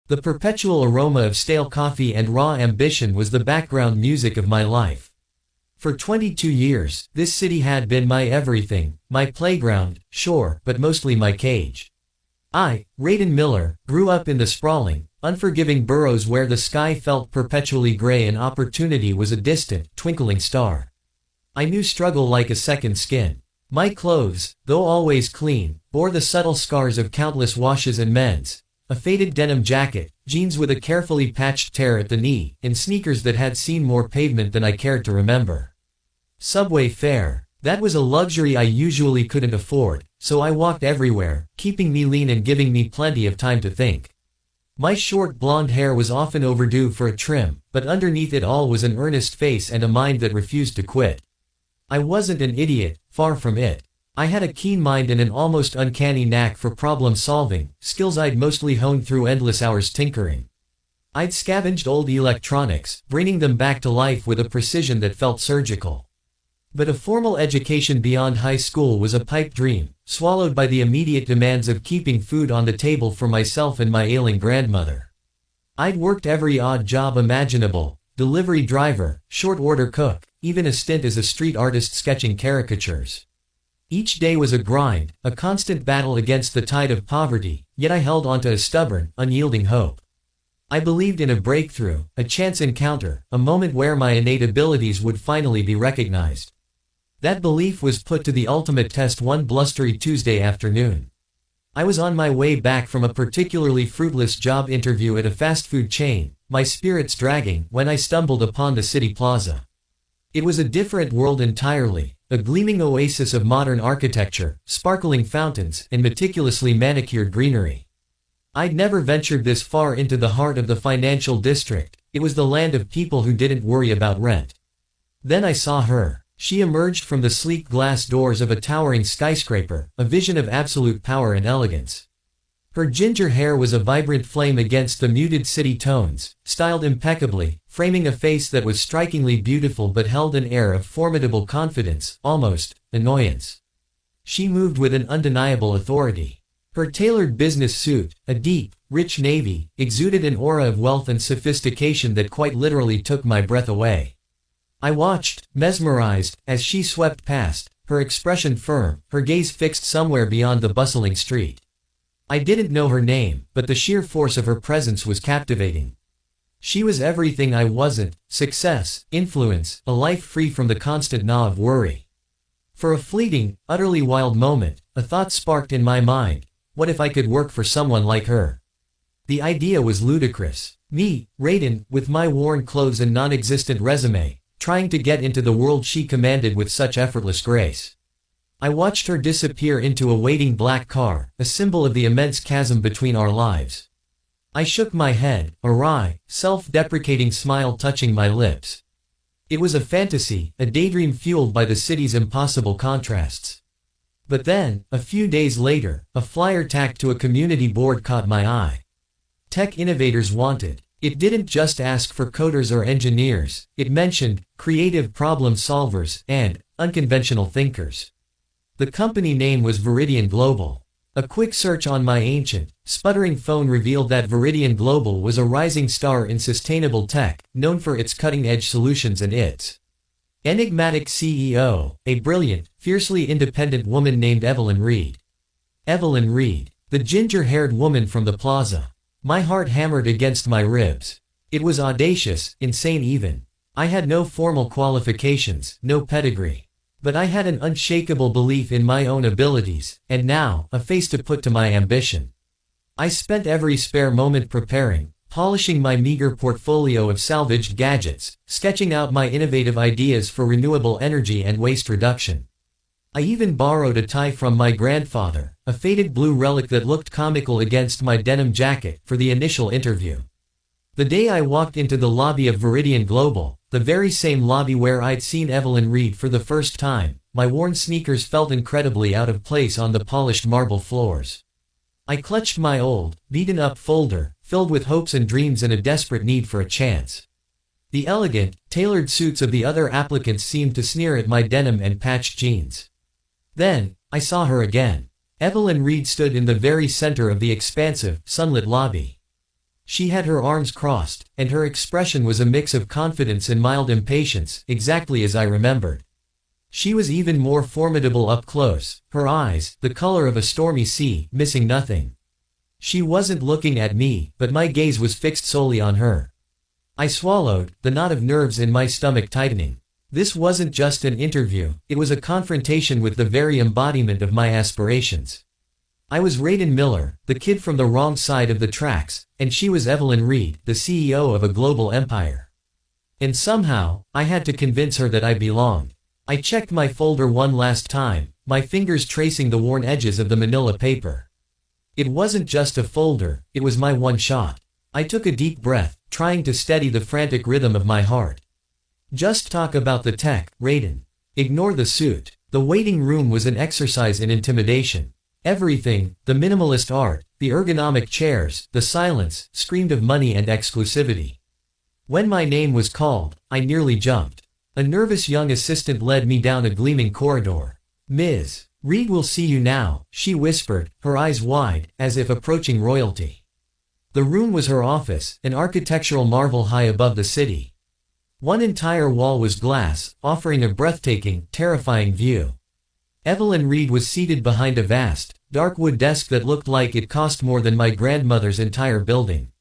The perpetual aroma of stale coffee and raw ambition was the background music of my life. For 22 years, this city had been my everything, my playground, sure, but mostly my cage. I, Raiden Miller, grew up in the sprawling, unforgiving boroughs where the sky felt perpetually gray and opportunity was a distant, twinkling star. I knew struggle like a second skin. My clothes, though always clean, bore the subtle scars of countless washes and mends. A faded denim jacket, jeans with a carefully patched tear at the knee, and sneakers that had seen more pavement than I cared to remember. Subway fare. That was a luxury I usually couldn't afford, so I walked everywhere, keeping me lean and giving me plenty of time to think. My short blonde hair was often overdue for a trim, but underneath it all was an earnest face and a mind that refused to quit. I wasn't an idiot, far from it. I had a keen mind and an almost uncanny knack for problem-solving, skills I'd mostly honed through endless hours tinkering. I'd scavenged old electronics, bringing them back to life with a precision that felt surgical. But a formal education beyond high school was a pipe dream, swallowed by the immediate demands of keeping food on the table for myself and my ailing grandmother. I'd worked every odd job imaginable: delivery driver, short-order cook, even a stint as a street artist sketching caricatures. Each day was a grind, a constant battle against the tide of poverty, yet I held onto a stubborn, unyielding hope. I believed in a breakthrough, a chance encounter, a moment where my innate abilities would finally be recognized. That belief was put to the ultimate test one blustery Tuesday afternoon. I was on my way back from a particularly fruitless job interview at a fast food chain, my spirits dragging, when I stumbled upon the city plaza. It was a different world entirely. A gleaming oasis of modern architecture, sparkling fountains, and meticulously manicured greenery. I'd never ventured this far into the heart of the financial district. It was the land of people who didn't worry about rent. Then I saw her. She emerged from the sleek glass doors of a towering skyscraper, a vision of absolute power and elegance. Her ginger hair was a vibrant flame against the muted city tones, styled impeccably, framing a face that was strikingly beautiful but held an air of formidable confidence, almost annoyance. She moved with an undeniable authority. Her tailored business suit, a deep, rich navy, exuded an aura of wealth and sophistication that quite literally took my breath away. I watched, mesmerized, as she swept past, her expression firm, her gaze fixed somewhere beyond the bustling street. I didn't know her name, but the sheer force of her presence was captivating. She was everything I wasn't: success, influence, a life free from the constant gnaw of worry. For a fleeting, utterly wild moment, a thought sparked in my mind: what if I could work for someone like her? The idea was ludicrous. Me, Raiden, with my worn clothes and non-existent resume, trying to get into the world she commanded with such effortless grace. I watched her disappear into a waiting black car, a symbol of the immense chasm between our lives. I shook my head, a wry, self-deprecating smile touching my lips. It was a fantasy, a daydream fueled by the city's impossible contrasts. But then, a few days later, a flyer tacked to a community board caught my eye. Tech innovators wanted. It didn't just ask for coders or engineers, it mentioned creative problem solvers and unconventional thinkers. The company name was Viridian Global. A quick search on my ancient, sputtering phone revealed that Viridian Global was a rising star in sustainable tech, known for its cutting-edge solutions and its enigmatic CEO, a brilliant, fiercely independent woman named Evelyn Reed. Evelyn Reed, the ginger-haired woman from the plaza. My heart hammered against my ribs. It was audacious, insane even. I had no formal qualifications, no pedigree. But I had an unshakable belief in my own abilities, and now, a face to put to my ambition. I spent every spare moment preparing, polishing my meager portfolio of salvaged gadgets, sketching out my innovative ideas for renewable energy and waste reduction. I even borrowed a tie from my grandfather, a faded blue relic that looked comical against my denim jacket, for the initial interview. The day I walked into the lobby of Viridian Global, the very same lobby where I'd seen Evelyn Reed for the first time, my worn sneakers felt incredibly out of place on the polished marble floors. I clutched my old, beaten-up folder, filled with hopes and dreams and a desperate need for a chance. The elegant, tailored suits of the other applicants seemed to sneer at my denim and patched jeans. Then, I saw her again. Evelyn Reed stood in the very center of the expansive, sunlit lobby. She had her arms crossed, and her expression was a mix of confidence and mild impatience, exactly as I remembered. She was even more formidable up close, her eyes, the color of a stormy sea, missing nothing. She wasn't looking at me, but my gaze was fixed solely on her. I swallowed, the knot of nerves in my stomach tightening. This wasn't just an interview, it was a confrontation with the very embodiment of my aspirations. I was Raiden Miller, the kid from the wrong side of the tracks, and she was Evelyn Reed, the CEO of a global empire. And somehow, I had to convince her that I belonged. I checked my folder one last time, my fingers tracing the worn edges of the manila paper. It wasn't just a folder, it was my one shot. I took a deep breath, trying to steady the frantic rhythm of my heart. Just talk about the tech, Raiden. Ignore the suit. The waiting room was an exercise in intimidation. Everything, the minimalist art, the ergonomic chairs, the silence, screamed of money and exclusivity. When my name was called, I nearly jumped. A nervous young assistant led me down a gleaming corridor. "Ms. Reed will see you now," she whispered, her eyes wide, as if approaching royalty. The room was her office, an architectural marvel high above the city. One entire wall was glass, offering a breathtaking, terrifying view. Evelyn Reed was seated behind a vast, dark wood desk that looked like it cost more than my grandmother's entire building.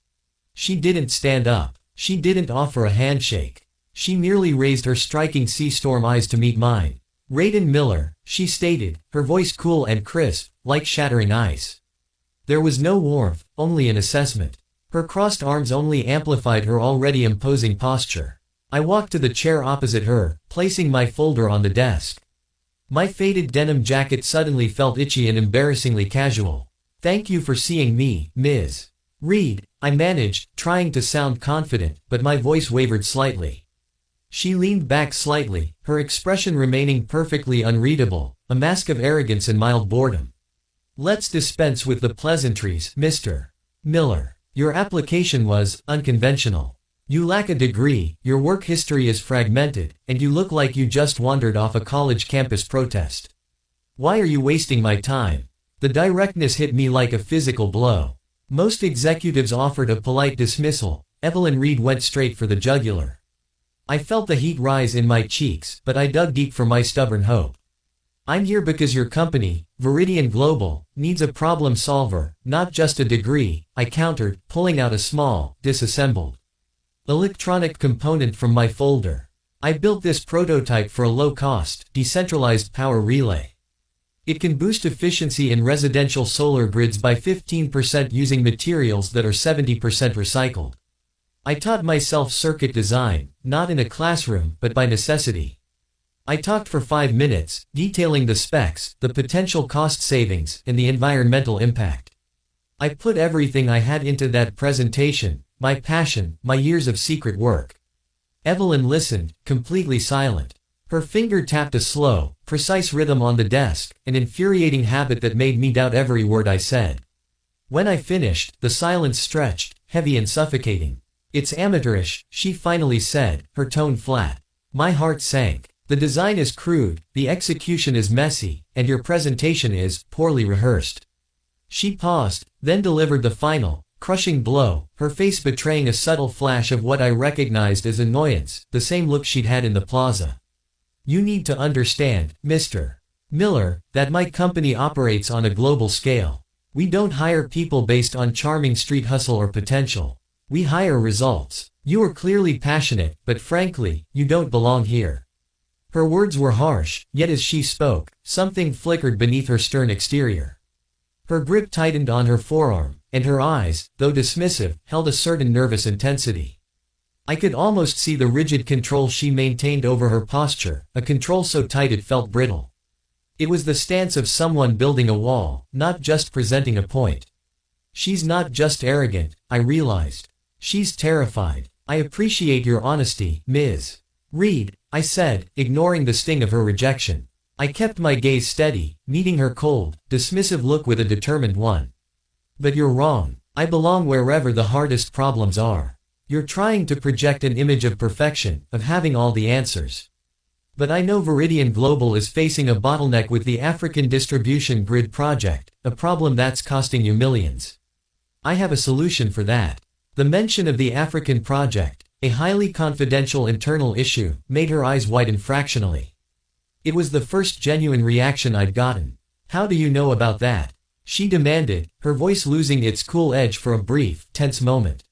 She didn't stand up. She didn't offer a handshake. She merely raised her striking sea storm eyes to meet mine. "Raiden Miller," she stated, her voice cool and crisp, like shattering ice. There was no warmth, only an assessment. Her crossed arms only amplified her already imposing posture. I walked to the chair opposite her, placing my folder on the desk. My faded denim jacket suddenly felt itchy and embarrassingly casual. "Thank you for seeing me, Ms. Reed," I managed, trying to sound confident, but my voice wavered slightly. She leaned back slightly, her expression remaining perfectly unreadable, a mask of arrogance and mild boredom. "Let's dispense with the pleasantries, Mr. Miller. Your application was unconventional. You lack a degree, your work history is fragmented, and you look like you just wandered off a college campus protest. Why are you wasting my time?" The directness hit me like a physical blow. Most executives offered a polite dismissal. Evelyn Reed went straight for the jugular. I felt the heat rise in my cheeks, but I dug deep for my stubborn hope. "I'm here because your company, Viridian Global, needs a problem solver, not just a degree," I countered, pulling out a small, disassembled electronic component from my folder. "I built this prototype for a low-cost, decentralized power relay. It can boost efficiency in residential solar grids by 15% using materials that are 70% recycled." I taught myself circuit design, not in a classroom, but by necessity. I talked for 5 minutes, detailing the specs, the potential cost savings, and the environmental impact. I put everything I had into that presentation, my passion, my years of secret work. Evelyn listened, completely silent. Her finger tapped a slow, precise rhythm on the desk, an infuriating habit that made me doubt every word I said. When I finished, the silence stretched, heavy and suffocating. "It's amateurish," she finally said, her tone flat. My heart sank. "The design is crude, the execution is messy, and your presentation is poorly rehearsed." She paused, then delivered the final, crushing blow, her face betraying a subtle flash of what I recognized as annoyance, the same look she'd had in the plaza. "You need to understand, Mr. Miller, that my company operates on a global scale. We don't hire people based on charming street hustle or potential. We hire results. You are clearly passionate, but frankly, you don't belong here." Her words were harsh, yet as she spoke, something flickered beneath her stern exterior. Her grip tightened on her forearm, and her eyes, though dismissive, held a certain nervous intensity. I could almost see the rigid control she maintained over her posture, a control so tight it felt brittle. It was the stance of someone building a wall, not just presenting a point. "She's not just arrogant," I realized. "She's terrified." "I appreciate your honesty, Ms. Reed," I said, ignoring the sting of her rejection. I kept my gaze steady, meeting her cold, dismissive look with a determined one. "But you're wrong. I belong wherever the hardest problems are. You're trying to project an image of perfection, of having all the answers. But I know Viridian Global is facing a bottleneck with the African distribution grid project, a problem that's costing you millions. I have a solution for that." The mention of the African project, a highly confidential internal issue, made her eyes widen fractionally. It was the first genuine reaction I'd gotten. "How do you know about that?" she demanded, her voice losing its cool edge for a brief, tense moment.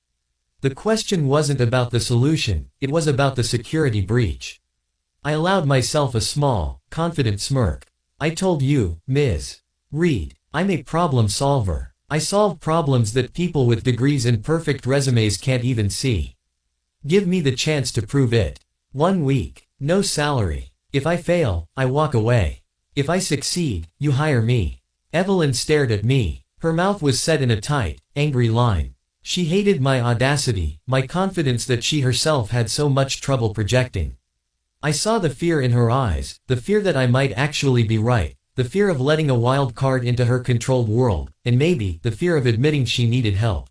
The question wasn't about the solution, it was about the security breach. I allowed myself a small, confident smirk. "I told you, Ms. Reed, I'm a problem solver. I solve problems that people with degrees and perfect resumes can't even see. Give me the chance to prove it. 1 week, no salary. If I fail, I walk away. If I succeed, you hire me." Evelyn stared at me. Her mouth was set in a tight, angry line. She hated my audacity, my confidence that she herself had so much trouble projecting. I saw the fear in her eyes, the fear that I might actually be right, the fear of letting a wild card into her controlled world, and maybe the fear of admitting she needed help.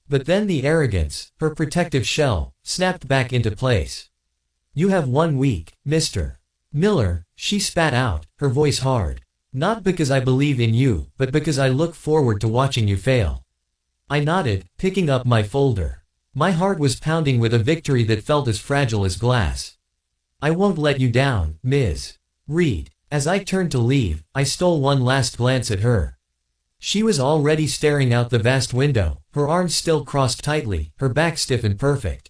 But then the arrogance, her protective shell, snapped back into place. "You have 1 week, Mr. Miller," she spat out, her voice hard. "Not because I believe in you, but because I look forward to watching you fail." I nodded, picking up my folder. My heart was pounding with a victory that felt as fragile as glass. "I won't let you down, Ms. Reed." As I turned to leave, I stole one last glance at her. She was already staring out the vast window, her arms still crossed tightly, her back stiff and perfect.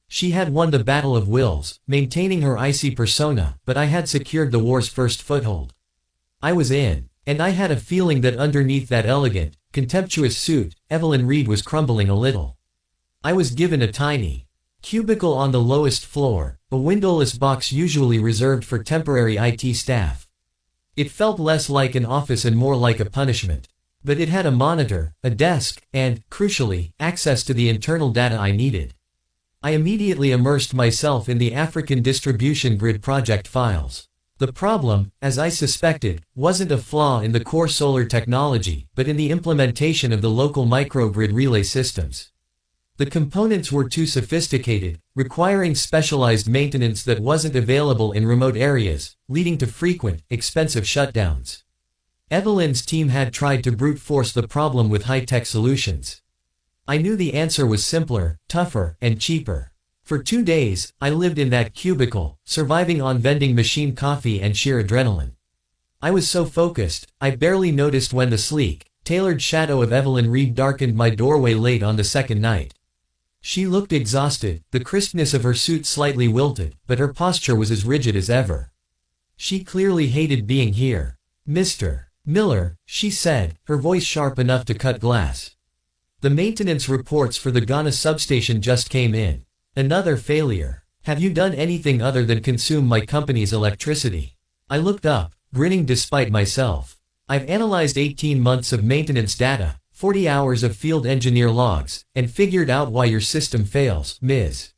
She had won the battle of wills, maintaining her icy persona, but I had secured the war's first foothold. I was in, and I had a feeling that underneath that elegant, contemptuous suit, Evelyn Reed was crumbling a little. I was given a tiny cubicle on the lowest floor, a windowless box usually reserved for temporary IT staff. It felt less like an office and more like a punishment. But it had a monitor, a desk, and, crucially, access to the internal data I needed. I immediately immersed myself in the African distribution grid project files. The problem, as I suspected, wasn't a flaw in the core solar technology, but in the implementation of the local microgrid relay systems. The components were too sophisticated, requiring specialized maintenance that wasn't available in remote areas, leading to frequent, expensive shutdowns. Evelyn's team had tried to brute force the problem with high-tech solutions. I knew the answer was simpler, tougher, and cheaper. For 2 days, I lived in that cubicle, surviving on vending machine coffee and sheer adrenaline. I was so focused, I barely noticed when the sleek, tailored shadow of Evelyn Reed darkened my doorway late on the second night. She looked exhausted, the crispness of her suit slightly wilted, but her posture was as rigid as ever. She clearly hated being here. "Mr. Miller," she said, her voice sharp enough to cut glass. "The maintenance reports for the Ghana substation just came in. Another failure. Have you done anything other than consume my company's electricity?" I looked up, grinning despite myself. "I've analyzed 18 months of maintenance data, 40 hours of field engineer logs, and figured out why your system fails, Ms.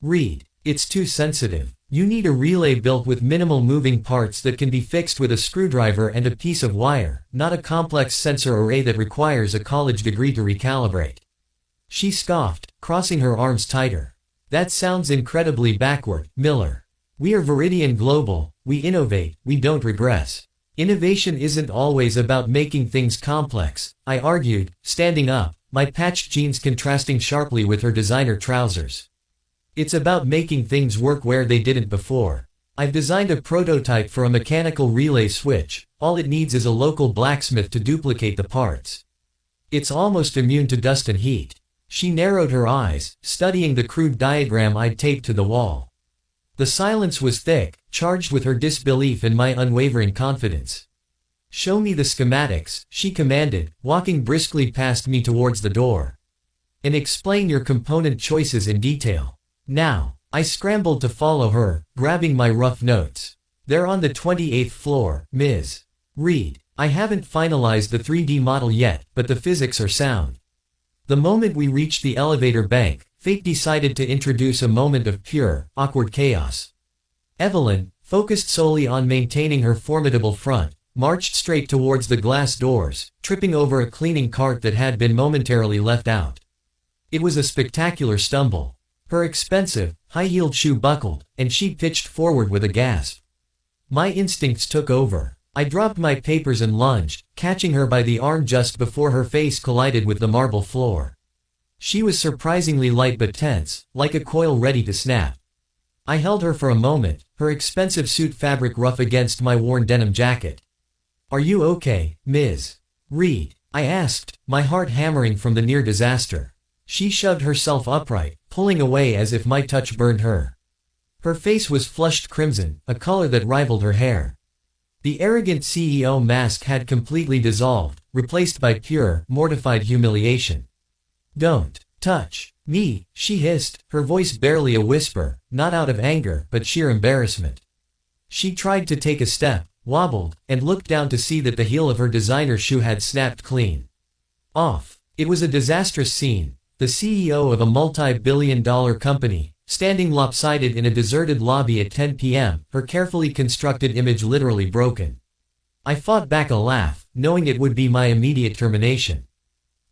Reed. It's too sensitive. You need a relay built with minimal moving parts that can be fixed with a screwdriver and a piece of wire, not a complex sensor array that requires a college degree to recalibrate." She scoffed, crossing her arms tighter. "That sounds incredibly backward, Miller. We are Viridian Global, we innovate, we don't regress. Innovation isn't always about making things complex," I argued, standing up, my patched jeans contrasting sharply with her designer trousers. "It's about making things work where they didn't before. I've designed a prototype for a mechanical relay switch, all it needs is a local blacksmith to duplicate the parts. It's almost immune to dust and heat." She narrowed her eyes, studying the crude diagram I'd taped to the wall. The silence was thick, charged with her disbelief and my unwavering confidence. "Show me the schematics," she commanded, walking briskly past me towards the door. "And explain your component choices in detail." Now, I scrambled to follow her, grabbing my rough notes. "They're on the 28th floor, Ms. Reed. I haven't finalized the 3D model yet, but the physics are sound." The moment we reached the elevator bank, fate decided to introduce a moment of pure, awkward chaos. Evelyn, focused solely on maintaining her formidable front, marched straight towards the glass doors, tripping over a cleaning cart that had been momentarily left out. It was a spectacular stumble. Her expensive, high-heeled shoe buckled, and she pitched forward with a gasp. My instincts took over. I dropped my papers and lunged, catching her by the arm just before her face collided with the marble floor. She was surprisingly light but tense, like a coil ready to snap. I held her for a moment, her expensive suit fabric rough against my worn denim jacket. "Are you okay, Ms. Reed?" I asked, my heart hammering from the near disaster. She shoved herself upright, pulling away as if my touch burned her. Her face was flushed crimson, a color that rivaled her hair. The arrogant CEO mask had completely dissolved, replaced by pure, mortified humiliation. "Don't touch me," she hissed, her voice barely a whisper, not out of anger but sheer embarrassment. She tried to take a step, wobbled, and looked down to see that the heel of her designer shoe had snapped clean off. It was a disastrous scene. The CEO of a multi-billion-dollar company, standing lopsided in a deserted lobby at 10 p.m., her carefully constructed image literally broken. I fought back a laugh, knowing it would be my immediate termination.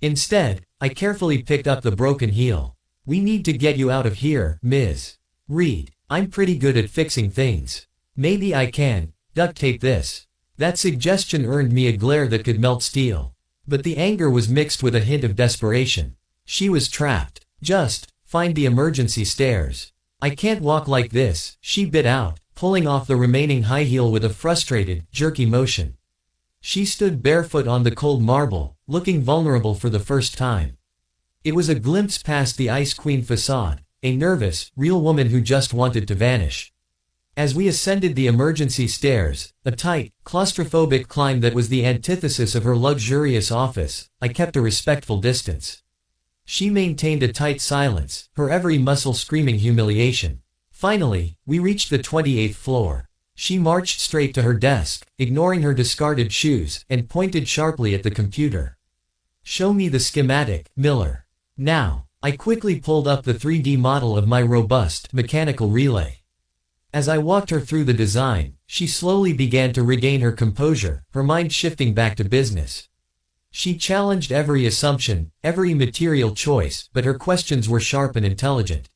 Instead, I carefully picked up the broken heel. "We need to get you out of here, Ms. Reed. I'm pretty good at fixing things. Maybe I can duct tape this." That suggestion earned me a glare that could melt steel. But the anger was mixed with a hint of desperation. She was trapped. "Just find the emergency stairs." "I can't walk like this," she bit out, pulling off the remaining high heel with a frustrated, jerky motion. She stood barefoot on the cold marble, looking vulnerable for the first time. It was a glimpse past the Ice Queen facade, a nervous, real woman who just wanted to vanish. As we ascended the emergency stairs, a tight, claustrophobic climb that was the antithesis of her luxurious office, I kept a respectful distance. She maintained a tight silence, her every muscle screaming humiliation. Finally, we reached the 28th floor. She marched straight to her desk, ignoring her discarded shoes, and pointed sharply at the computer. "Show me the schematic, Miller. Now." I quickly pulled up the 3D model of my robust, mechanical relay. As I walked her through the design, she slowly began to regain her composure, her mind shifting back to business. She challenged every assumption, every material choice, but her questions were sharp and intelligent.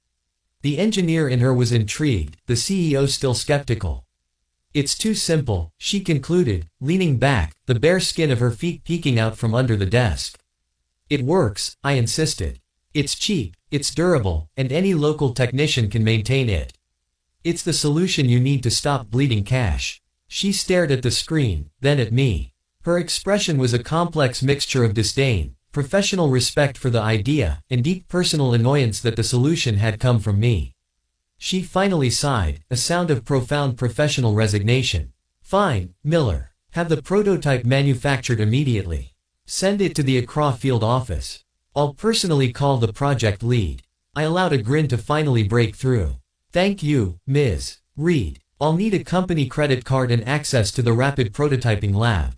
The engineer in her was intrigued, the CEO still skeptical. "It's too simple," she concluded, leaning back, the bare skin of her feet peeking out from under the desk. "It works," I insisted. "It's cheap, it's durable, and any local technician can maintain it. It's the solution you need to stop bleeding cash." She stared at the screen, then at me. Her expression was a complex mixture of disdain, professional respect for the idea, and deep personal annoyance that the solution had come from me. She finally sighed, a sound of profound professional resignation. "Fine, Miller. Have the prototype manufactured immediately. Send it to the Accra field office. I'll personally call the project lead." I allowed a grin to finally break through. "Thank you, Ms. Reed. I'll need a company credit card and access to the rapid prototyping lab.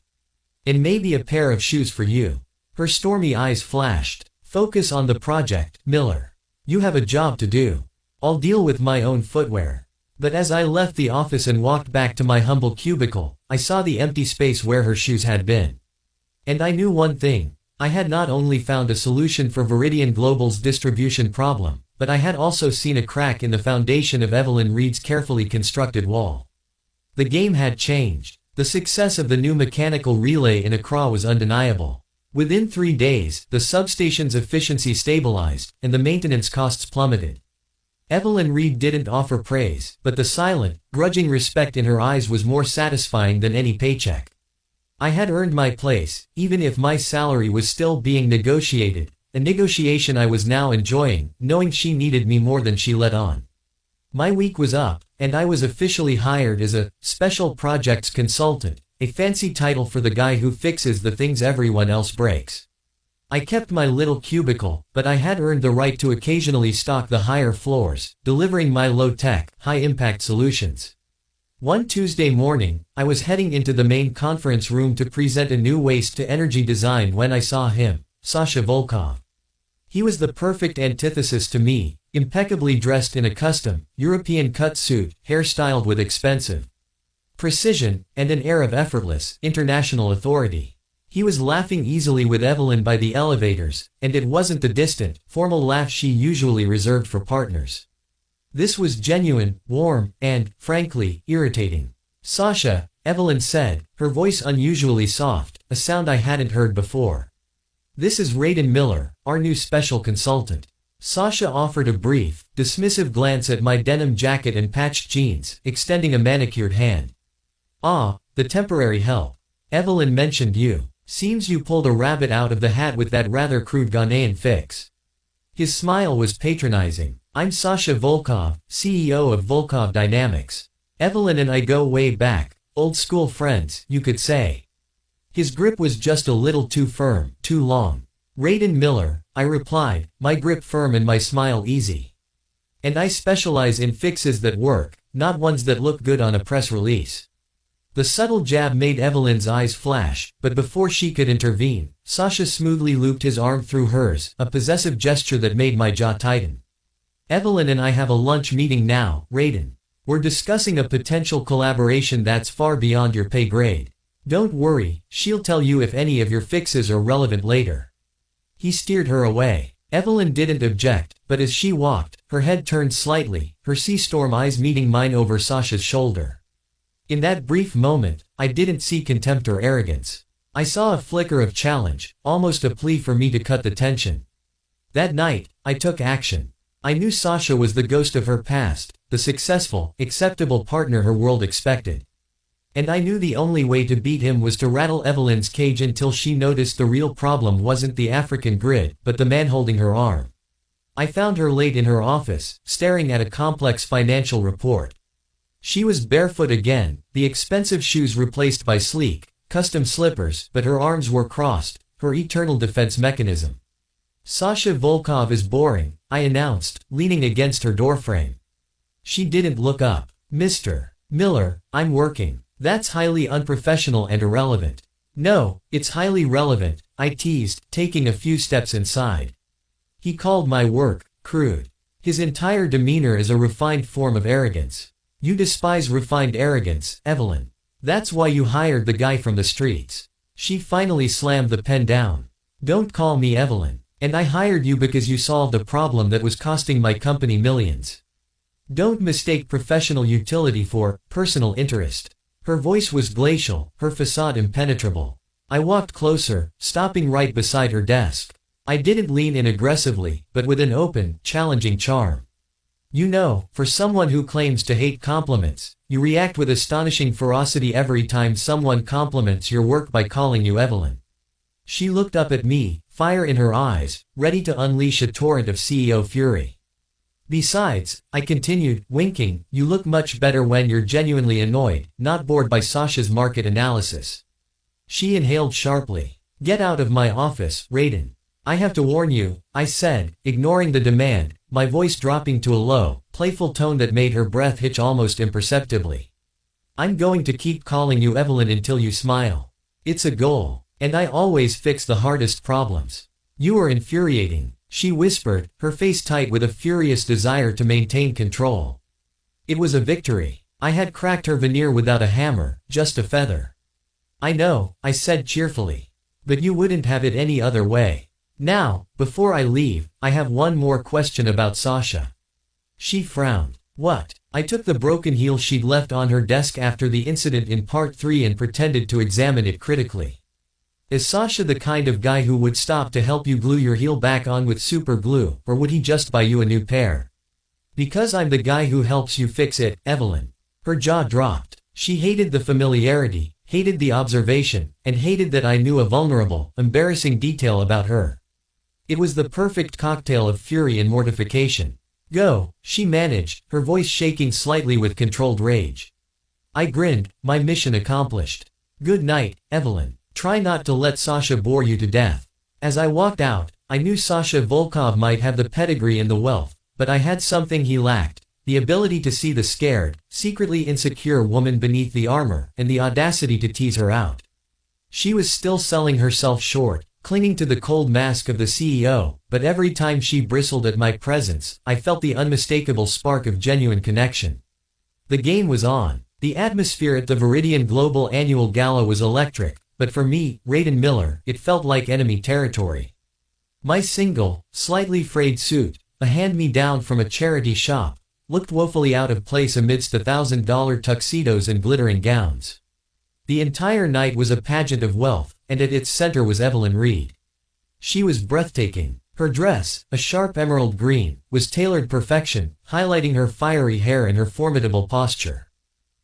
And maybe a pair of shoes for you." Her stormy eyes flashed. "Focus on the project, Miller. You have a job to do. I'll deal with my own footwear." But as I left the office and walked back to my humble cubicle, I saw the empty space where her shoes had been. And I knew one thing. I had not only found a solution for Viridian Global's distribution problem, but I had also seen a crack in the foundation of Evelyn Reed's carefully constructed wall. The game had changed. The success of the new mechanical relay in Accra was undeniable. Within 3 days, the substation's efficiency stabilized, and the maintenance costs plummeted. Evelyn Reed didn't offer praise, but the silent, grudging respect in her eyes was more satisfying than any paycheck. I had earned my place, even if my salary was still being negotiated, a negotiation I was now enjoying, knowing she needed me more than she let on. My week was up, and I was officially hired as a special projects consultant, a fancy title for the guy who fixes the things everyone else breaks. I kept my little cubicle, but I had earned the right to occasionally stalk the higher floors, delivering my low-tech, high-impact solutions. One Tuesday morning, I was heading into the main conference room to present a new waste-to-energy design when I saw him, Sasha Volkov. He was the perfect antithesis to me, impeccably dressed in a custom, European-cut suit, hair-styled with expensive precision, and an air of effortless, international authority. He was laughing easily with Evelyn by the elevators, and it wasn't the distant, formal laugh she usually reserved for partners. This was genuine, warm, and, frankly, irritating. "Sasha," Evelyn said, her voice unusually soft, a sound I hadn't heard before. "This is Raiden Miller, our new special consultant. Sasha offered a brief, dismissive glance at my denim jacket and patched jeans, extending a manicured hand. Ah, the temporary help. Evelyn mentioned you. Seems you pulled a rabbit out of the hat with that rather crude Ghanaian fix. His smile was patronizing. I'm Sasha Volkov, CEO of Volkov Dynamics. Evelyn and I go way back, old school friends, you could say. His grip was just a little too firm, too long. Raiden Miller, I replied, my grip firm and my smile easy. And I specialize in fixes that work, not ones that look good on a press release. The subtle jab made Evelyn's eyes flash, but before she could intervene, Sasha smoothly looped his arm through hers, a possessive gesture that made my jaw tighten. Evelyn and I have a lunch meeting now, Raiden. We're discussing a potential collaboration that's far beyond your pay grade. Don't worry, she'll tell you if any of your fixes are relevant later. He steered her away. Evelyn didn't object, but as she walked, her head turned slightly, her sea storm eyes meeting mine over Sasha's shoulder. In that brief moment, I didn't see contempt or arrogance. I saw a flicker of challenge, almost a plea for me to cut the tension. That night, I took action. I knew Sasha was the ghost of her past, the successful, acceptable partner her world expected. And I knew the only way to beat him was to rattle Evelyn's cage until she noticed the real problem wasn't the African grid, but the man holding her arm. I found her late in her office, staring at a complex financial report. She was barefoot again, the expensive shoes replaced by sleek, custom slippers, but her arms were crossed, her eternal defense mechanism. Sasha Volkov is boring, I announced, leaning against her doorframe. She didn't look up. Mr. Miller, I'm working. That's highly unprofessional and irrelevant. No, it's highly relevant, I teased, taking a few steps inside. He called my work crude. His entire demeanor is a refined form of arrogance. You despise refined arrogance, Evelyn. That's why you hired the guy from the streets. She finally slammed the pen down. Don't call me Evelyn. And I hired you because you solved a problem that was costing my company millions. Don't mistake professional utility for personal interest. Her voice was glacial, her facade impenetrable. I walked closer, stopping right beside her desk. I didn't lean in aggressively, but with an open, challenging charm. You know, for someone who claims to hate compliments, you react with astonishing ferocity every time someone compliments your work by calling you Evelyn. She looked up at me, fire in her eyes, ready to unleash a torrent of CEO fury. Besides, I continued, winking, you look much better when you're genuinely annoyed, not bored by Sasha's market analysis. She inhaled sharply. Get out of my office, Raiden. I have to warn you, I said, ignoring the demand, my voice dropping to a low, playful tone that made her breath hitch almost imperceptibly. I'm going to keep calling you Evelyn until you smile. It's a goal, and I always fix the hardest problems. You are infuriating. She whispered, her face tight with a furious desire to maintain control. It was a victory. I had cracked her veneer without a hammer, just a feather. I know, I said cheerfully. But you wouldn't have it any other way. Now, before I leave, I have one more question about Sasha. She frowned. What? I took the broken heel she'd left on her desk after the incident in part 3 and pretended to examine it critically. Is Sasha the kind of guy who would stop to help you glue your heel back on with super glue, or would he just buy you a new pair? Because I'm the guy who helps you fix it, Evelyn. Her jaw dropped. She hated the familiarity, hated the observation, and hated that I knew a vulnerable, embarrassing detail about her. It was the perfect cocktail of fury and mortification. Go, she managed, her voice shaking slightly with controlled rage. I grinned, my mission accomplished. Good night, Evelyn. Try not to let Sasha bore you to death. As I walked out, I knew Sasha Volkov might have the pedigree and the wealth, but I had something he lacked, the ability to see the scared, secretly insecure woman beneath the armor, and the audacity to tease her out. She was still selling herself short, clinging to the cold mask of the CEO, but every time she bristled at my presence, I felt the unmistakable spark of genuine connection. The game was on. The atmosphere at the Viridian Global Annual Gala was electric. But for me, Raiden Miller, it felt like enemy territory. My single, slightly frayed suit, a hand-me-down from a charity shop, looked woefully out of place amidst $1,000 tuxedos and glittering gowns. The entire night was a pageant of wealth, and at its center was Evelyn Reed. She was breathtaking. Her dress, a sharp emerald green, was tailored perfection, highlighting her fiery hair and her formidable posture.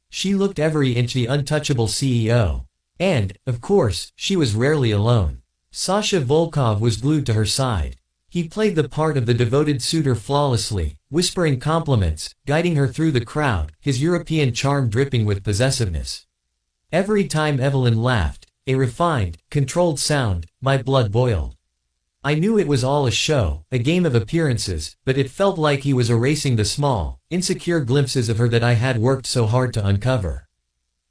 She looked every inch the untouchable CEO. And, of course, she was rarely alone. Sasha Volkov was glued to her side. He played the part of the devoted suitor flawlessly, whispering compliments, guiding her through the crowd, his European charm dripping with possessiveness. Every time Evelyn laughed, a refined, controlled sound, my blood boiled. I knew it was all a show, a game of appearances, but it felt like he was erasing the small, insecure glimpses of her that I had worked so hard to uncover.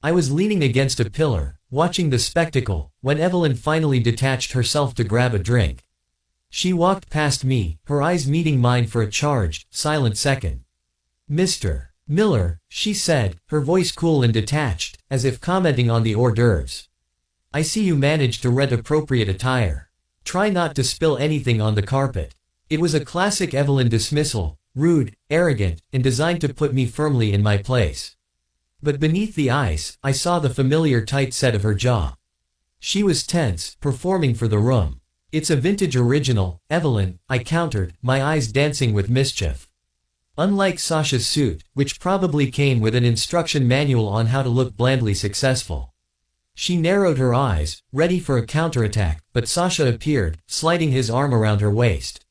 I was leaning against a pillar, watching the spectacle, when Evelyn finally detached herself to grab a drink. She walked past me, her eyes meeting mine for a charged, silent second. "Mr. Miller," she said, her voice cool and detached, as if commenting on the hors d'oeuvres. "I see you managed to rent appropriate attire. Try not to spill anything on the carpet." It was a classic Evelyn dismissal, rude, arrogant, and designed to put me firmly in my place. But beneath the ice, I saw the familiar tight set of her jaw. She was tense, performing for the room. "It's a vintage original, Evelyn," I countered, my eyes dancing with mischief. Unlike Sasha's suit, which probably came with an instruction manual on how to look blandly successful. She narrowed her eyes, ready for a counterattack, but Sasha appeared, sliding his arm around her waist.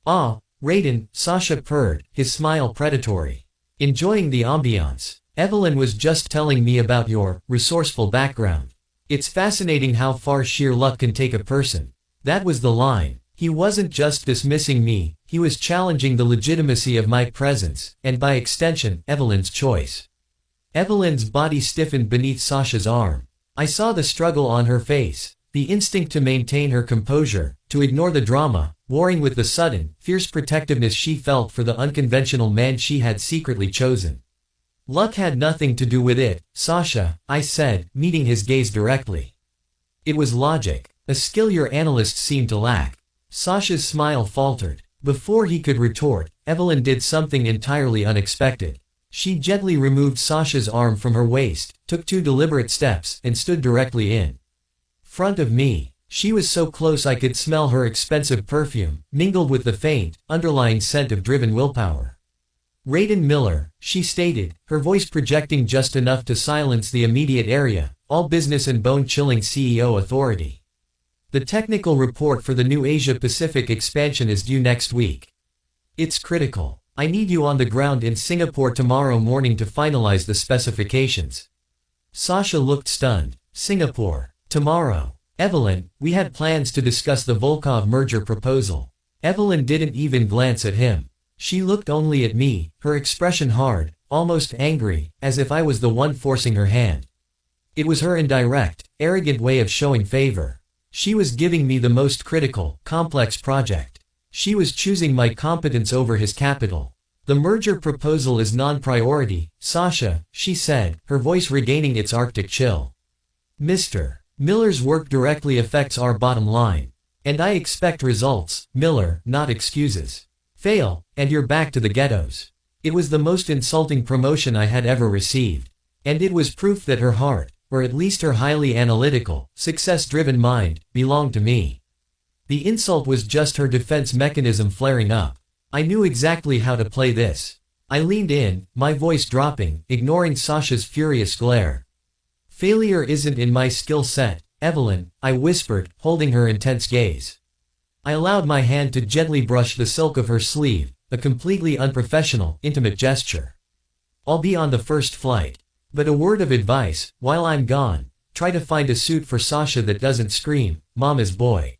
"Ah, Raiden," Sasha purred, his smile predatory. "Enjoying the ambiance. Evelyn was just telling me about your resourceful background. It's fascinating how far sheer luck can take a person." That was the line. He wasn't just dismissing me, he was challenging the legitimacy of my presence, and by extension, Evelyn's choice. Evelyn's body stiffened beneath Sasha's arm. I saw the struggle on her face, the instinct to maintain her composure, to ignore the drama, warring with the sudden, fierce protectiveness she felt for the unconventional man she had secretly chosen. "Luck had nothing to do with it, Sasha," I said, meeting his gaze directly. "It was logic, a skill your analysts seem to lack." Sasha's smile faltered. Before he could retort, Evelyn did something entirely unexpected. She gently removed Sasha's arm from her waist, took 2 deliberate steps, and stood directly in front of me. She was so close I could smell her expensive perfume, mingled with the faint, underlying scent of driven willpower. "Raiden Miller," she stated, her voice projecting just enough to silence the immediate area, all business and bone-chilling CEO authority. "The technical report for the new Asia-Pacific expansion is due next week. It's critical. I need you on the ground in Singapore tomorrow morning to finalize the specifications." Sasha looked stunned. "Singapore. Tomorrow. Evelyn, we had plans to discuss the Volkov merger proposal." Evelyn didn't even glance at him. She looked only at me, her expression hard, almost angry, as if I was the one forcing her hand. It was her indirect, arrogant way of showing favor. She was giving me the most critical, complex project. She was choosing my competence over his capital. "The merger proposal is non-priority, Sasha," she said, her voice regaining its Arctic chill. "Mr. Miller's work directly affects our bottom line. And I expect results, Miller, not excuses. Fail, and you're back to the ghettos." It was the most insulting promotion I had ever received. And it was proof that her heart, or at least her highly analytical, success-driven mind, belonged to me. The insult was just her defense mechanism flaring up. I knew exactly how to play this. I leaned in, my voice dropping, ignoring Sasha's furious glare. "Failure isn't in my skill set, Evelyn," I whispered, holding her intense gaze. I allowed my hand to gently brush the silk of her sleeve, a completely unprofessional, intimate gesture. "I'll be on the first flight. But a word of advice, while I'm gone, try to find a suit for Sasha that doesn't scream, 'Mama's boy.'"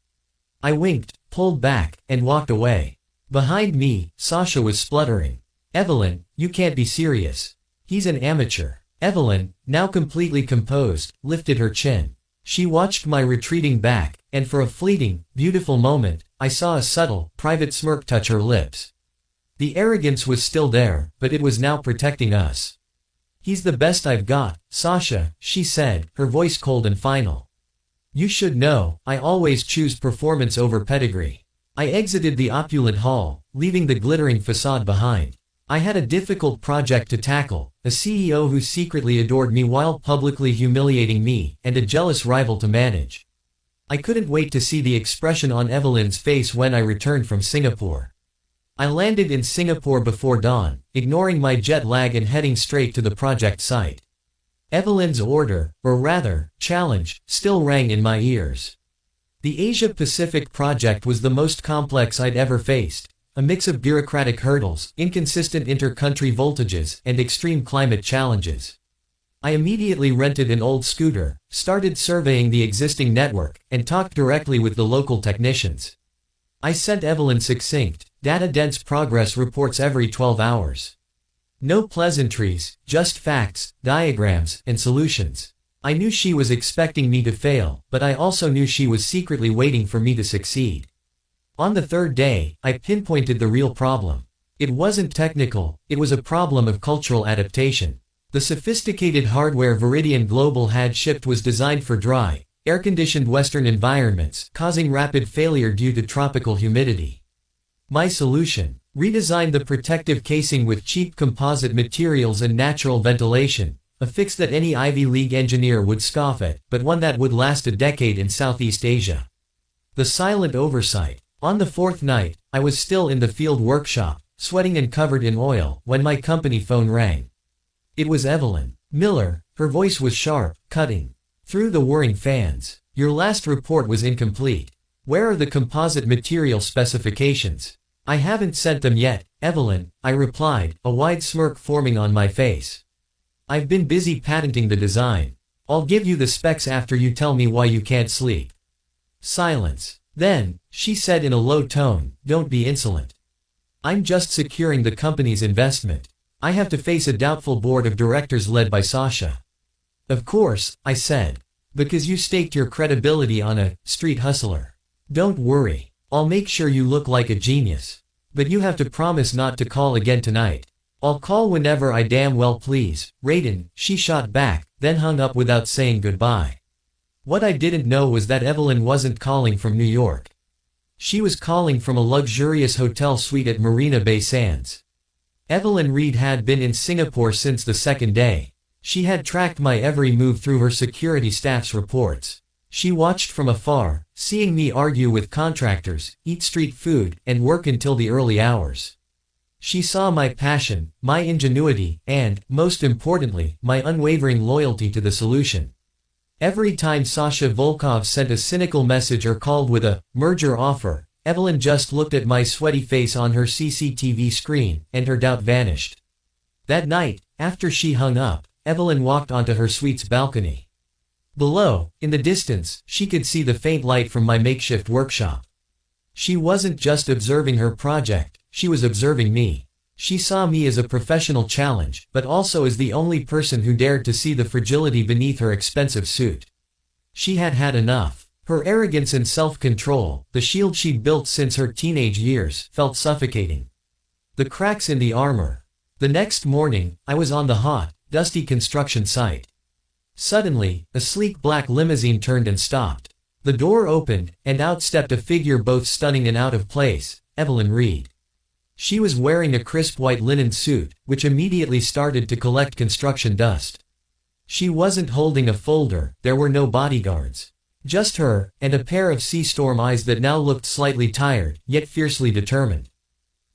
I winked, pulled back, and walked away. Behind me, Sasha was spluttering. "Evelyn, you can't be serious. He's an amateur." Evelyn, now completely composed, lifted her chin. She watched my retreating back, and for a fleeting, beautiful moment, I saw a subtle, private smirk touch her lips. The arrogance was still there, but it was now protecting us. "He's the best I've got, Sasha," she said, her voice cold and final. "You should know, I always choose performance over pedigree." I exited the opulent hall, leaving the glittering facade behind. I had a difficult project to tackle, a CEO who secretly adored me while publicly humiliating me, and a jealous rival to manage. I couldn't wait to see the expression on Evelyn's face when I returned from Singapore. I landed in Singapore before dawn, ignoring my jet lag and heading straight to the project site. Evelyn's order, or rather, challenge, still rang in my ears. The Asia-Pacific project was the most complex I'd ever faced, a mix of bureaucratic hurdles, inconsistent inter-country voltages, and extreme climate challenges. I immediately rented an old scooter, started surveying the existing network, and talked directly with the local technicians. I sent Evelyn succinct, data-dense progress reports every 12 hours. No pleasantries, just facts, diagrams, and solutions. I knew she was expecting me to fail, but I also knew she was secretly waiting for me to succeed. On the third day, I pinpointed the real problem. It wasn't technical, it was a problem of cultural adaptation. The sophisticated hardware Viridian Global had shipped was designed for dry, air-conditioned Western environments, causing rapid failure due to tropical humidity. My solution: redesign the protective casing with cheap composite materials and natural ventilation, a fix that any Ivy League engineer would scoff at, but one that would last a decade in Southeast Asia. The silent oversight. On the fourth night, I was still in the field workshop, sweating and covered in oil, when my company phone rang. It was Evelyn Miller. Her voice was sharp, cutting through the whirring fans. Your last report was incomplete. Where are the composite material specifications? I haven't sent them yet, Evelyn, I replied, a wide smirk forming on my face. I've been busy patenting the design. I'll give you the specs after you tell me why you can't sleep. Silence. Then, she said in a low tone, don't be insolent. I'm just securing the company's investment. I have to face a doubtful board of directors led by Sasha. Of course, I said. Because you staked your credibility on a street hustler. Don't worry. I'll make sure you look like a genius. But you have to promise not to call again tonight. I'll call whenever I damn well please, Raiden, she shot back, then hung up without saying goodbye. What I didn't know was that Evelyn wasn't calling from New York. She was calling from a luxurious hotel suite at Marina Bay Sands. Evelyn Reed had been in Singapore since the second day. She had tracked my every move through her security staff's reports. She watched from afar, seeing me argue with contractors, eat street food, and work until the early hours. She saw my passion, my ingenuity, and, most importantly, my unwavering loyalty to the solution. Every time Sasha Volkov sent a cynical message or called with a merger offer, Evelyn just looked at my sweaty face on her CCTV screen, and her doubt vanished. That night, after she hung up, Evelyn walked onto her suite's balcony. Below, in the distance, she could see the faint light from my makeshift workshop. She wasn't just observing her project, she was observing me. She saw me as a professional challenge, but also as the only person who dared to see the fragility beneath her expensive suit. She had had enough. Her arrogance and self-control, the shield she'd built since her teenage years, felt suffocating. The cracks in the armor. The next morning, I was on the hot, dusty construction site. Suddenly, a sleek black limousine turned and stopped. The door opened, and out stepped a figure both stunning and out of place, Evelyn Reed. She was wearing a crisp white linen suit, which immediately started to collect construction dust. She wasn't holding a folder, there were no bodyguards. Just her, and a pair of sea storm eyes that now looked slightly tired, yet fiercely determined.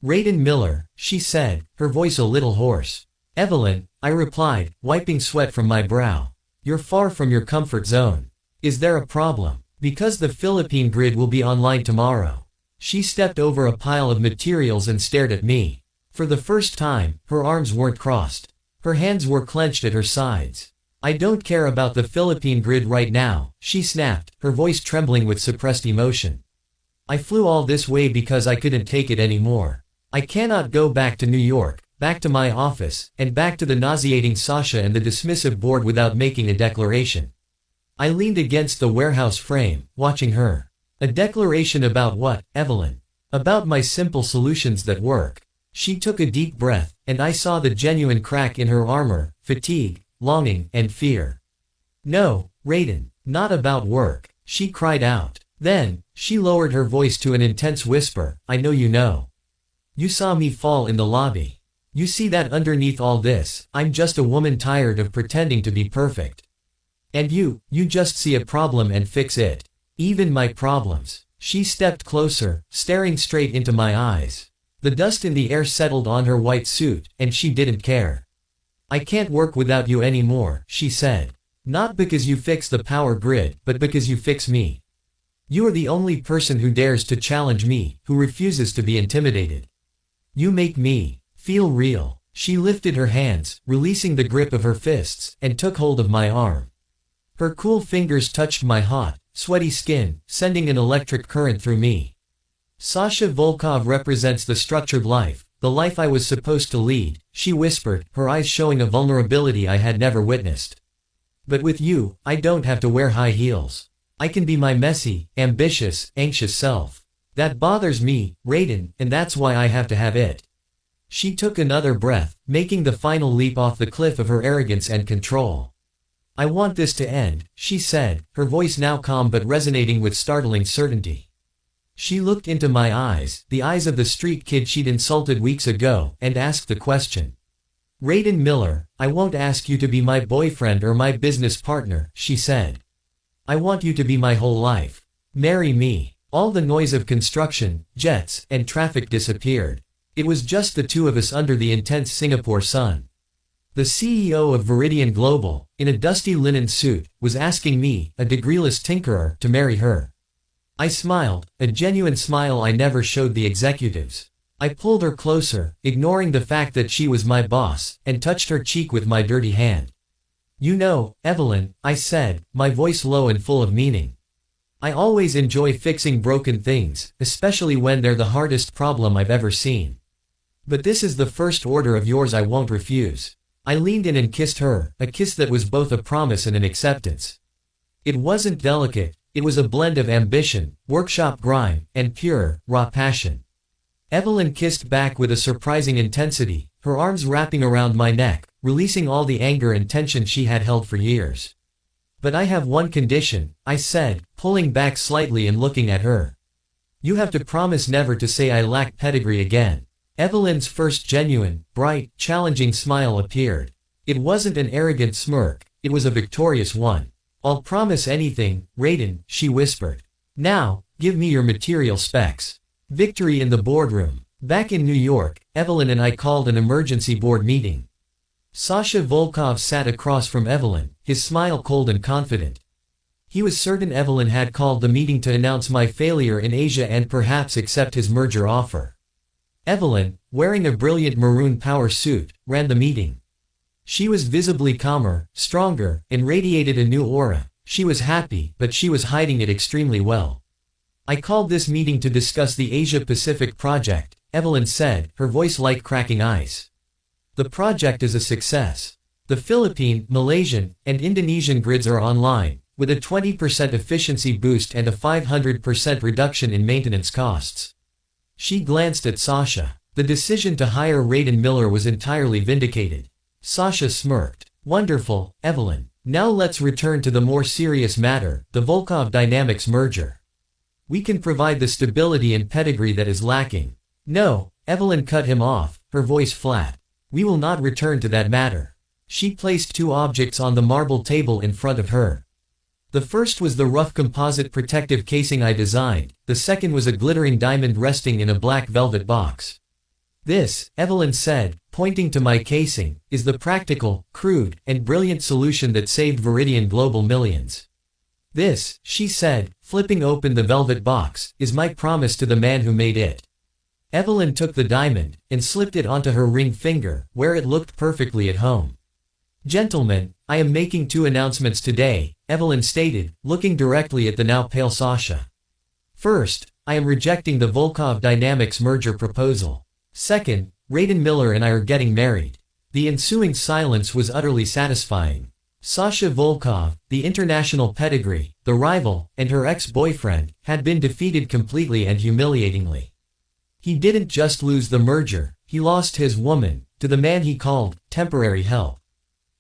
Raiden Miller, she said, her voice a little hoarse. Evelyn, I replied, wiping sweat from my brow. You're far from your comfort zone. Is there a problem? Because the Philippine grid will be online tomorrow. She stepped over a pile of materials and stared at me. For the first time, her arms weren't crossed. Her hands were clenched at her sides. I don't care about the Philippine grid right now, she snapped, her voice trembling with suppressed emotion. I flew all this way because I couldn't take it anymore. I cannot go back to New York, back to my office, and back to the nauseating Sasha and the dismissive board without making a declaration. I leaned against the warehouse frame, watching her. A declaration about what, Evelyn? About my simple solutions that work. She took a deep breath, and I saw the genuine crack in her armor, fatigue, longing, and fear. No, Raiden, not about work, she cried out. Then, she lowered her voice to an intense whisper, I know you know. You saw me fall in the lobby. You see that underneath all this, I'm just a woman tired of pretending to be perfect. And you just see a problem and fix it. Even my problems. She stepped closer, staring straight into my eyes. The dust in the air settled on her white suit, and she didn't care. I can't work without you anymore, she said. Not because you fix the power grid, but because you fix me. You are the only person who dares to challenge me, who refuses to be intimidated. You make me feel real. She lifted her hands, releasing the grip of her fists, and took hold of my arm. Her cool fingers touched my hot, sweaty skin, sending an electric current through me. Sasha Volkov represents the structured life, the life I was supposed to lead, she whispered, her eyes showing a vulnerability I had never witnessed. But with you, I don't have to wear high heels. I can be my messy, ambitious, anxious self. That bothers me, Raiden, and that's why I have to have it. She took another breath, making the final leap off the cliff of her arrogance and control. I want this to end, she said, her voice now calm but resonating with startling certainty. She looked into my eyes, the eyes of the street kid she'd insulted weeks ago, and asked the question. Raiden Miller, I won't ask you to be my boyfriend or my business partner, she said. I want you to be my whole life. Marry me. All the noise of construction, jets, and traffic disappeared. It was just the two of us under the intense Singapore sun. The CEO of Viridian Global, in a dusty linen suit, was asking me, a degreeless tinkerer, to marry her. I smiled, a genuine smile I never showed the executives. I pulled her closer, ignoring the fact that she was my boss, and touched her cheek with my dirty hand. You know, Evelyn, I said, my voice low and full of meaning. I always enjoy fixing broken things, especially when they're the hardest problem I've ever seen. But this is the first order of yours I won't refuse. I leaned in and kissed her, a kiss that was both a promise and an acceptance. It wasn't delicate, it was a blend of ambition, workshop grime, and pure, raw passion. Evelyn kissed back with a surprising intensity, her arms wrapping around my neck, releasing all the anger and tension she had held for years. But I have one condition, I said, pulling back slightly and looking at her. You have to promise never to say I lack pedigree again. Evelyn's first genuine, bright, challenging smile appeared. It wasn't an arrogant smirk, it was a victorious one. I'll promise anything, Raiden, she whispered. Now, give me your material specs. Victory in the boardroom. Back in New York, Evelyn and I called an emergency board meeting. Sasha Volkov sat across from Evelyn, his smile cold and confident. He was certain Evelyn had called the meeting to announce my failure in Asia and perhaps accept his merger offer. Evelyn, wearing a brilliant maroon power suit, ran the meeting. She was visibly calmer, stronger, and radiated a new aura. She was happy, but she was hiding it extremely well. I called this meeting to discuss the Asia-Pacific project, Evelyn said, her voice like cracking ice. The project is a success. The Philippine, Malaysian, and Indonesian grids are online, with a 20% efficiency boost and a 500% reduction in maintenance costs. She glanced at Sasha. The decision to hire Raiden Miller was entirely vindicated. Sasha smirked. Wonderful, Evelyn. Now let's return to the more serious matter, the Volkov Dynamics merger. We can provide the stability and pedigree that is lacking. No, Evelyn cut him off, her voice flat. We will not return to that matter. She placed two objects on the marble table in front of her. The first was the rough composite protective casing I designed, the second was a glittering diamond resting in a black velvet box. This, Evelyn said, pointing to my casing, is the practical, crude, and brilliant solution that saved Viridian Global millions. This, she said, flipping open the velvet box, is my promise to the man who made it. Evelyn took the diamond, and slipped it onto her ring finger, where it looked perfectly at home. Gentlemen, I am making two announcements today, Evelyn stated, looking directly at the now pale Sasha. First, I am rejecting the Volkov Dynamics merger proposal. Second, Raiden Miller and I are getting married. The ensuing silence was utterly satisfying. Sasha Volkov, the international pedigree, the rival, and her ex-boyfriend, had been defeated completely and humiliatingly. He didn't just lose the merger, he lost his woman, to the man he called, temporary help.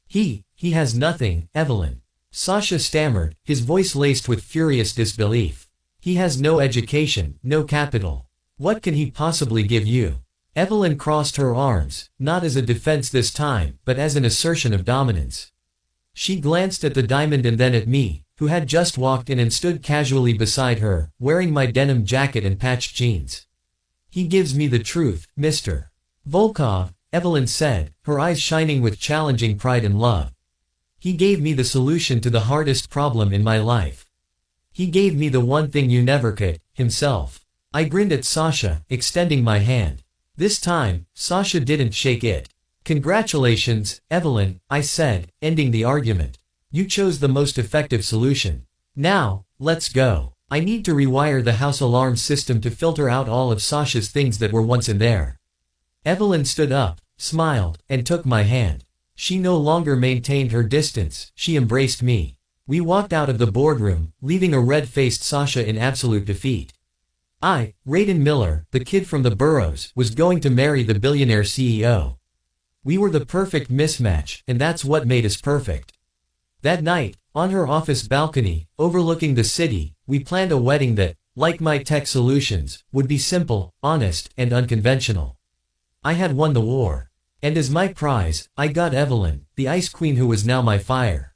He has nothing, Evelyn. Sasha stammered, his voice laced with furious disbelief. He has no education, no capital. What can he possibly give you? Evelyn crossed her arms, not as a defense this time, but as an assertion of dominance. She glanced at the diamond and then at me, who had just walked in and stood casually beside her, wearing my denim jacket and patched jeans. "He gives me the truth, Mr. Volkov," Evelyn said, her eyes shining with challenging pride and love. "He gave me the solution to the hardest problem in my life. He gave me the one thing you never could, himself." I grinned at Sasha, extending my hand. This time, Sasha didn't shake it. "Congratulations, Evelyn," I said, ending the argument. "You chose the most effective solution. Now, let's go. I need to rewire the house alarm system to filter out all of Sasha's things that were once in there." Evelyn stood up, smiled, and took my hand. She no longer maintained her distance, she embraced me. We walked out of the boardroom, leaving a red-faced Sasha in absolute defeat. Raiden Miller, the kid from the Burrows, was going to marry the billionaire CEO. We were the perfect mismatch, and that's what made us perfect. That night, on her office balcony, overlooking the city, we planned a wedding that, like my tech solutions, would be simple, honest, and unconventional. I had won the war. And as my prize, I got Evelyn, the ice queen who was now my fire.